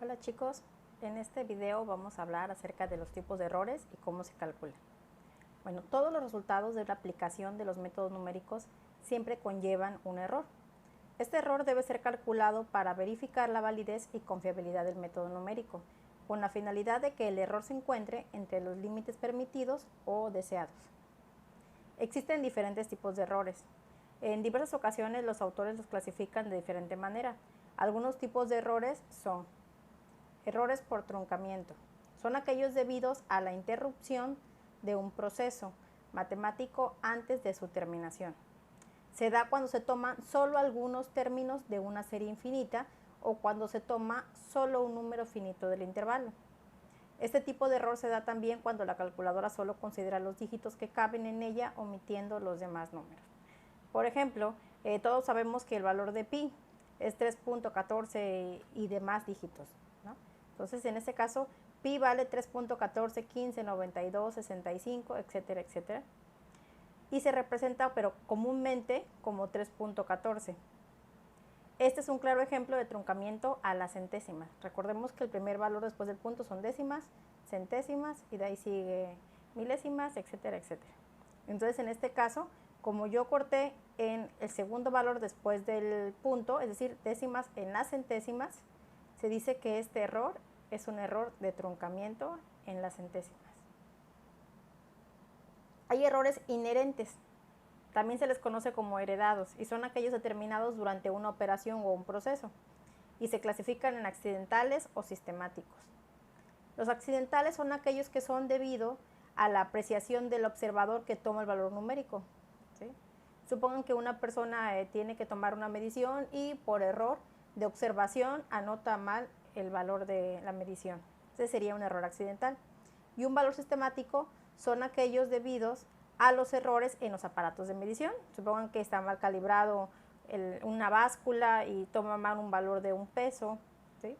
Hola chicos, en este video vamos a hablar acerca de los tipos de errores y cómo se calculan. Bueno, todos los resultados de la aplicación de los métodos numéricos siempre conllevan un error. Este error debe ser calculado para verificar la validez y confiabilidad del método numérico, con la finalidad de que el error se encuentre entre los límites permitidos o deseados. Existen diferentes tipos de errores. En diversas ocasiones los autores los clasifican de diferente manera. Algunos tipos de errores son errores por truncamiento. Son aquellos debidos a la interrupción de un proceso matemático antes de su terminación. Se da cuando se toman solo algunos términos de una serie infinita o cuando se toma solo un número finito del intervalo. Este tipo de error se da también cuando la calculadora solo considera los dígitos que caben en ella, omitiendo los demás números. Por ejemplo, todos sabemos que el valor de pi es 3.14 y demás dígitos, ¿no? Entonces, en este caso, pi vale 3.14, 15, 92, 65, etcétera, etcétera. Y se representa, pero comúnmente, como 3.14. Este es un claro ejemplo de truncamiento a la centésima. Recordemos que el primer valor después del punto son décimas, centésimas, y de ahí sigue milésimas, etcétera, etcétera. Entonces, en este caso, como yo corté en el segundo valor después del punto, es decir, décimas en las centésimas, se dice que este error es un error de truncamiento en las centésimas. Hay errores inherentes, también se les conoce como heredados, y son aquellos determinados durante una operación o un proceso, y se clasifican en accidentales o sistemáticos. Los accidentales son aquellos que son debido a la apreciación del observador que toma el valor numérico, ¿sí? Supongan que una persona tiene que tomar una medición y por error de observación anota mal el valor de la medición. Ese sería un error accidental. Y un valor sistemático son aquellos debidos a los errores en los aparatos de medición. Supongan que está mal calibrado una báscula y toma mal un valor de un peso, ¿sí?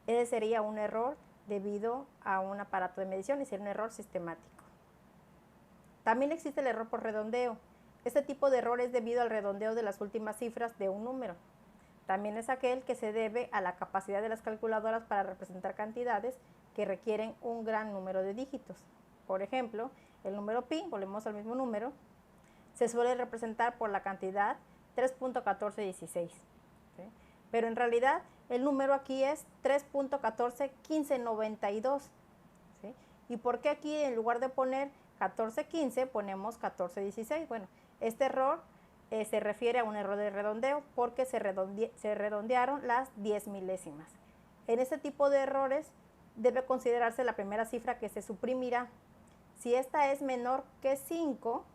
Ese sería un error debido a un aparato de medición y sería un error sistemático. También existe el error por redondeo. Este tipo de error es debido al redondeo de las últimas cifras de un número. También es aquel que se debe a la capacidad de las calculadoras para representar cantidades que requieren un gran número de dígitos. Por ejemplo, el número pi, volvemos al mismo número, se suele representar por la cantidad 3.1416, ¿sí? Pero en realidad el número aquí es 3.141592, ¿sí? ¿Y por qué aquí en lugar de poner 1415 ponemos 1416? Bueno, este error se refiere a un error de redondeo porque se redondearon las 10 milésimas. En este tipo de errores debe considerarse la primera cifra que se suprimirá. Si esta es menor que 5,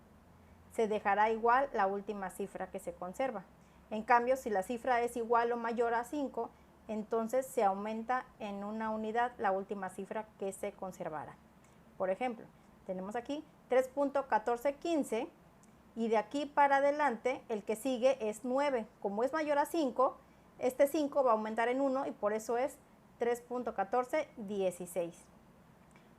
se dejará igual la última cifra que se conserva. En cambio, si la cifra es igual o mayor a 5, entonces se aumenta en una unidad la última cifra que se conservará. Por ejemplo, tenemos aquí 3.1415 y de aquí para adelante el que sigue es 9. Como es mayor a 5, este 5 va a aumentar en 1 y por eso es 3.1416.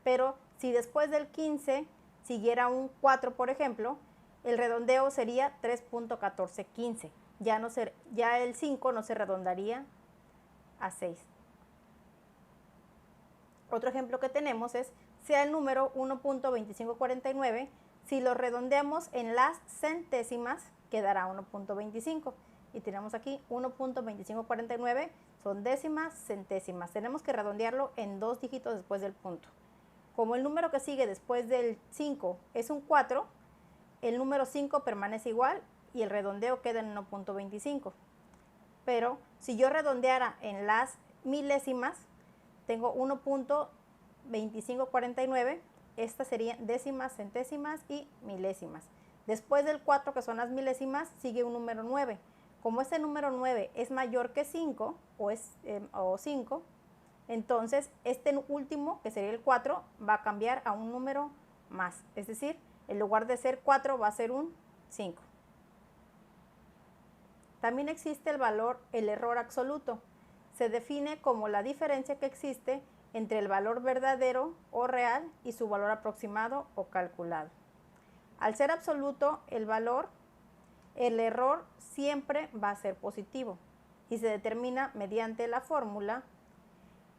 Pero si después del 15 siguiera un 4, por ejemplo, el redondeo sería 3.1415. Ya el 5 no se redondaría a 6. Otro ejemplo que tenemos es, sea el número 1.2549, si lo redondeamos en las centésimas, quedará 1.25. Y tenemos aquí 1.2549, son décimas, centésimas. Tenemos que redondearlo en dos dígitos después del punto. Como el número que sigue después del 5 es un 4, el número 5 permanece igual y el redondeo queda en 1.25. Pero si yo redondeara en las milésimas, tengo 1.2549, estas serían décimas, centésimas y milésimas. Después del 4, que son las milésimas, sigue un número 9. Como este número 9 es mayor que 5 o 5, entonces este último, que sería el 4, va a cambiar a un número más. Es decir, en lugar de ser 4 va a ser un 5. También existe el error absoluto. Se define como la diferencia que existe entre el valor verdadero o real y su valor aproximado o calculado. Al ser absoluto el error siempre va a ser positivo y se determina mediante la fórmula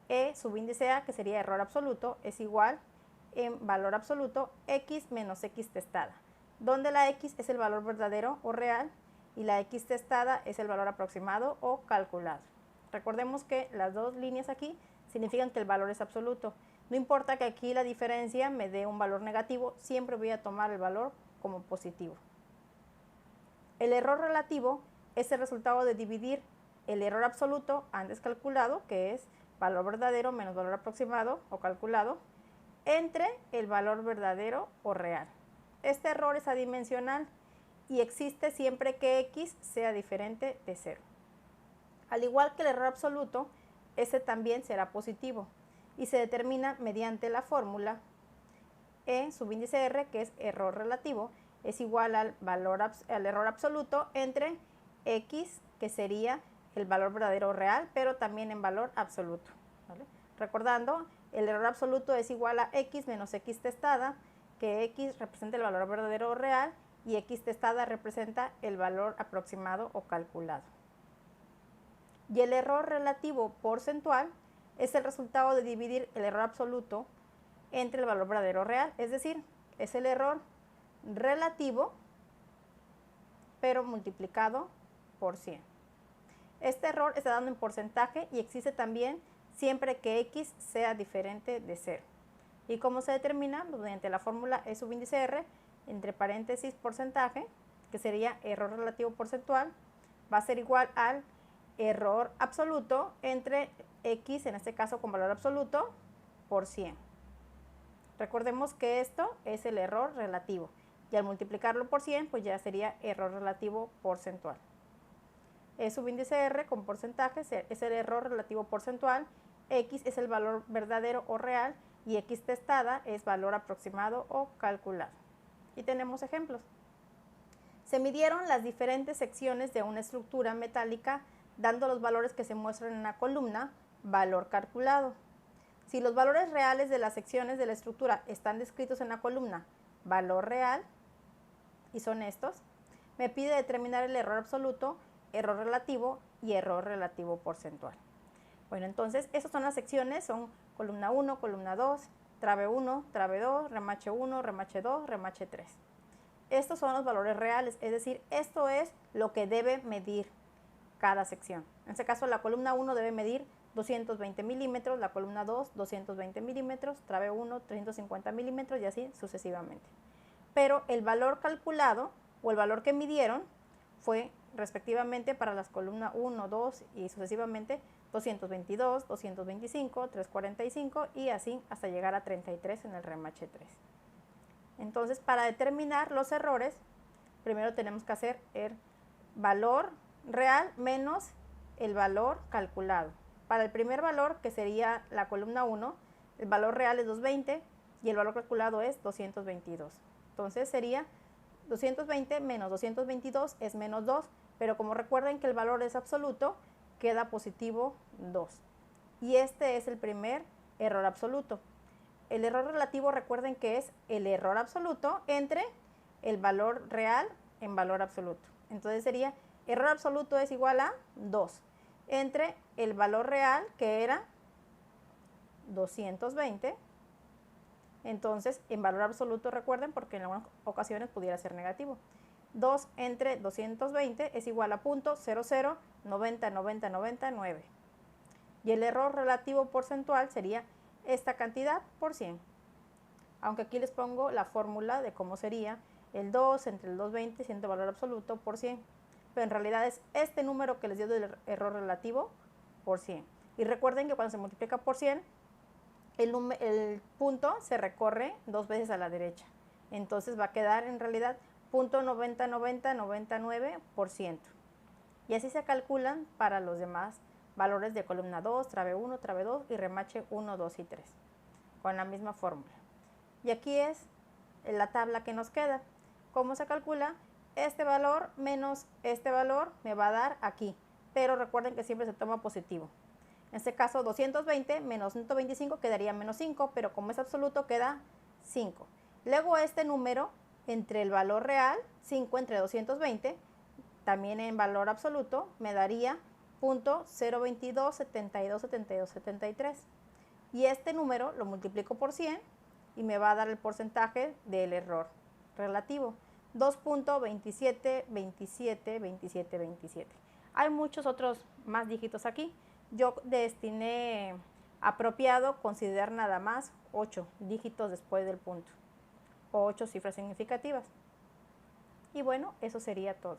E subíndice A, que sería error absoluto, es igual en valor absoluto x menos x testada, donde la x es el valor verdadero o real y la x testada es el valor aproximado o calculado. Recordemos que las dos líneas aquí significan que el valor es absoluto. No importa que aquí la diferencia me dé un valor negativo, siempre voy a tomar el valor como positivo. El error relativo es el resultado de dividir el error absoluto antes calculado, que es valor verdadero menos valor aproximado o calculado, entre el valor verdadero o real. Este error es adimensional y existe siempre que x sea diferente de 0. Al igual que el error absoluto, ese también será positivo y se determina mediante la fórmula E subíndice R, que es error relativo, es igual al error absoluto entre x, que sería el valor verdadero o real, pero también en valor absoluto, ¿vale? Recordando, el error absoluto es igual a x menos x testada, que x representa el valor verdadero o real y x testada representa el valor aproximado o calculado. Y el error relativo porcentual es el resultado de dividir el error absoluto entre el valor verdadero o real, es decir, es el error relativo pero multiplicado por 100. Este error está dado en porcentaje y existe también siempre que x sea diferente de 0. ¿Y cómo se determina? Mediante la fórmula E subíndice R, entre paréntesis porcentaje, que sería error relativo porcentual, va a ser igual al error absoluto entre x, en este caso con valor absoluto, por 100. Recordemos que esto es el error relativo y al multiplicarlo por 100 pues ya sería error relativo porcentual. E subíndice R con porcentaje es el error relativo porcentual, x es el valor verdadero o real y x testada es valor aproximado o calculado. Y tenemos ejemplos. Se midieron las diferentes secciones de una estructura metálica dando los valores que se muestran en la columna, valor calculado. Si los valores reales de las secciones de la estructura están descritos en la columna, valor real, y son estos, me pide determinar el error absoluto, error relativo y error relativo porcentual. Bueno, entonces, estas son las secciones, son columna 1, columna 2, trabe 1, trabe 2, remache 1, remache 2, remache 3. Estos son los valores reales, es decir, esto es lo que debe medir cada sección. En este caso, la columna 1 debe medir 220 milímetros, la columna 2, 220 milímetros, trabe 1, 350 milímetros y así sucesivamente. Pero el valor calculado o el valor que midieron fue respectivamente para las columnas 1, 2 y sucesivamente 222, 225, 345 y así hasta llegar a 33 en el remache 3. Entonces, para determinar los errores, primero tenemos que hacer el valor real menos el valor calculado. Para el primer valor, que sería la columna 1, el valor real es 220 y el valor calculado es 222. Entonces sería 220 menos 222 es menos 2, pero como recuerden que el valor es absoluto, queda positivo 2. Y este es el primer error absoluto. El error relativo, recuerden que es el error absoluto entre el valor real en valor absoluto. Entonces sería error absoluto es igual a 2 entre el valor real, que era 220. Entonces, en valor absoluto, recuerden, porque en algunas ocasiones pudiera ser negativo. 2 entre 220 es igual a 0.00909099. Y el error relativo porcentual sería esta cantidad por 100. Aunque aquí les pongo la fórmula de cómo sería el 2 entre el 220 siendo valor absoluto por 100. Pero en realidad es este número que les dio del error relativo por 100. Y recuerden que cuando se multiplica por 100, el punto se recorre 2 veces a la derecha. Entonces va a quedar en realidad 0.909099%. Y así se calculan para los demás valores de columna 2, trabe 1, trabe 2 y remache 1, 2 y 3. Con la misma fórmula. Y aquí es la tabla que nos queda. ¿Cómo se calcula? Este valor menos este valor me va a dar aquí. Pero recuerden que siempre se toma positivo. En este caso 220 menos 125 quedaría menos 5, pero como es absoluto queda 5. Luego este número entre el valor real, 5 entre 220, también en valor absoluto, me daría .022727273. Y este número lo multiplico por 100 y me va a dar el porcentaje del error relativo, 2.27272727. Hay muchos otros más dígitos aquí. Yo destiné apropiado considerar nada más 8 dígitos después del punto, o 8 cifras significativas. Y bueno, eso sería todo.